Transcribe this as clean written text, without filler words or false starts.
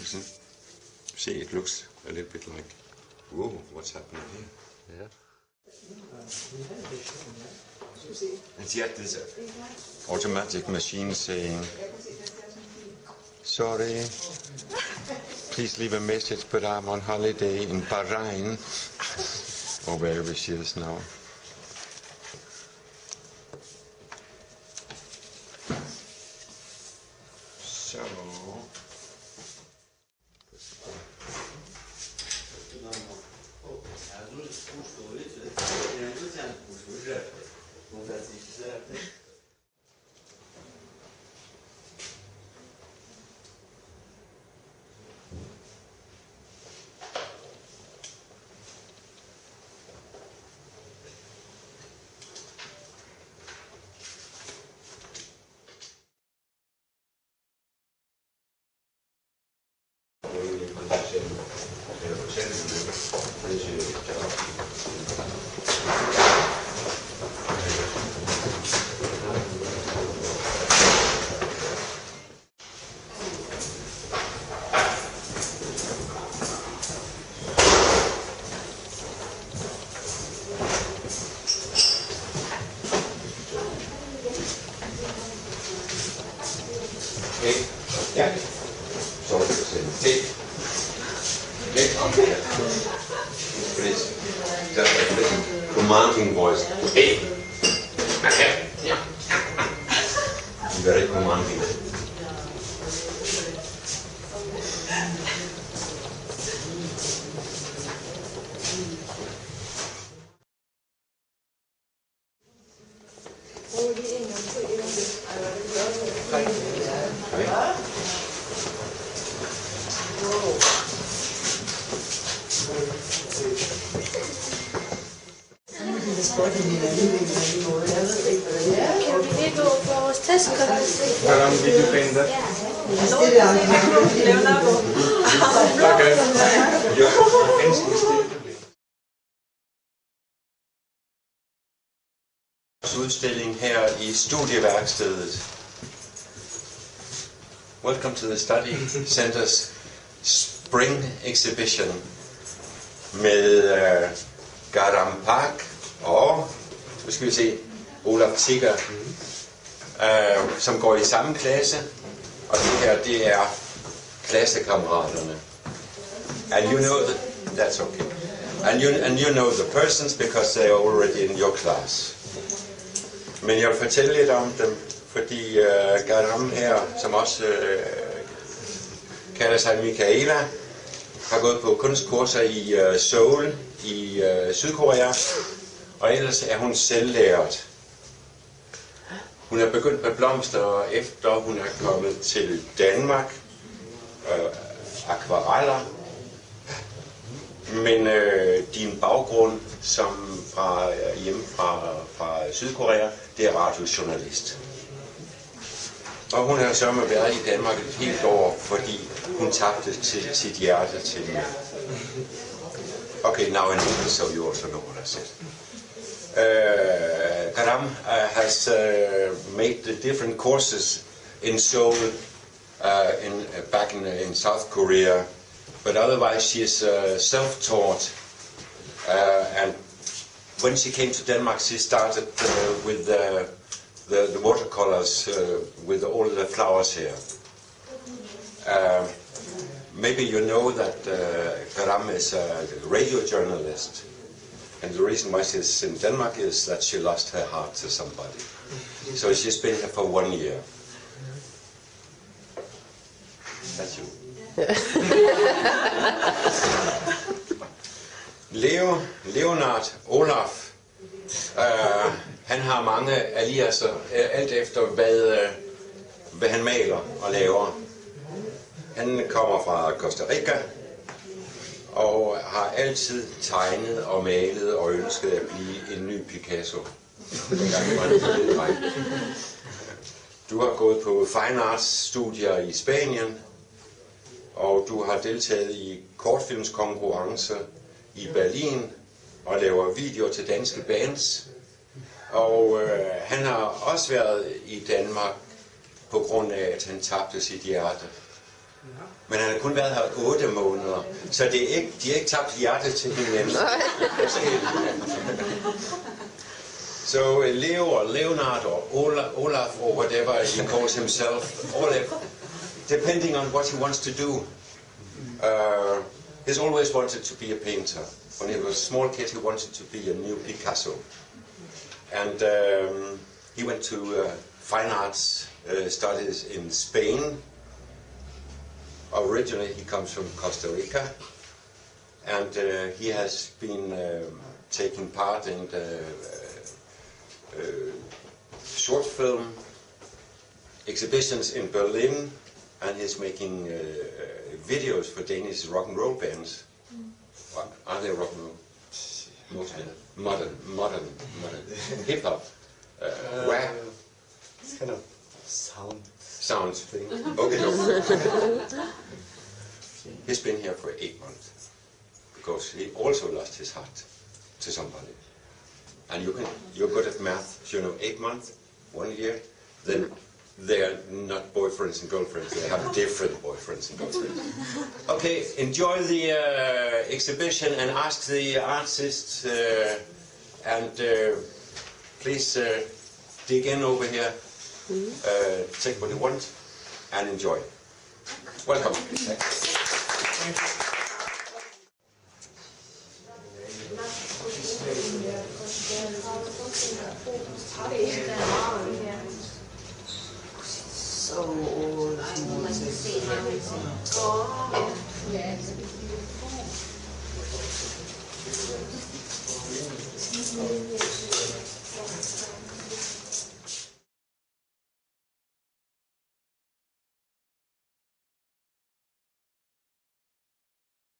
See, it looks a little bit like, whoa, what's happening here? Yeah. And yet this automatic machine saying, sorry, please leave a message, but I'm on holiday in Bahrain, or wherever she is now. So... Yeah. Sorry for saying take. Please. Just a little commanding voice. Hey. Yeah. Very commanding. Kan vi lige gå på vores testskøn? Hvordan vil du finde det? Udstilling her i studieværkstedet. Welcome to the Study Center's Spring Exhibition med Garam Park og, nu skal vi se, Olaf Tigger, som går i samme klasse, og det her, det er klassekammeraterne. And you know that, that's okay. And you know the persons because they are already in your class. Men jeg vil fortælle lidt om dem, fordi Garam her, som også kalder sig Michaela, har gået på kunstkurser i Seoul i Sydkorea, og ellers er hun selvlært. Hun er begyndt med blomster, efter hun er kommet til Danmark, akvareller, men din baggrund som hjemme fra Sydkorea, det er radiojournalist. Og hun har så været i Danmark et helt år, fordi hun tabte sit hjerte til mig. Okay, now in English, so you also know what I said. Garam has made the different courses in Seoul, back in South Korea, but otherwise she is self-taught. And when she came to Denmark, she started with the watercolors with all the flowers here. Maybe you know that Garam is a radio journalist, and the reason why she's in Denmark is that she lost her heart to somebody. So she's been here for 1 year. That's you. Leonard Olaf, han har mange aliaser, alt efter hvad han maler og laver. Han kommer fra Costa Rica og har altid tegnet og malet og ønsket at blive en ny Picasso. Du har gået på Fine Arts studier i Spanien, og du har deltaget i kortfilmskonkurrencer i Berlin og laver videoer til danske bands. Og han har også været i Danmark på grund af, at han tabte sit hjerte. Men han har kun været her 8 måneder, så det er ikke, de har ikke tabt hjertet til hinanden. So Leo or Leonard or Olaf or whatever he calls himself, Olaf, depending on what he wants to do. He's always wanted to be a painter. When he was a small kid, he wanted to be a new Picasso. And he went to fine arts studies in Spain. Originally, he comes from Costa Rica. And he has been taking part in the short film exhibitions in Berlin, and he's making videos for Danish rock and roll bands. Are they rock and roll? Mostly modern hip hop. Rap. It's kind of Sound thing. Okay. He's been here for 8 months because he also lost his heart to somebody. And you're good at math, so you know 8 months, 1 year, then they're not boyfriends and girlfriends, they have different boyfriends and girlfriends. Okay, enjoy the exhibition and ask the artists and please dig in over here, take what you want and enjoy. Welcome. So old.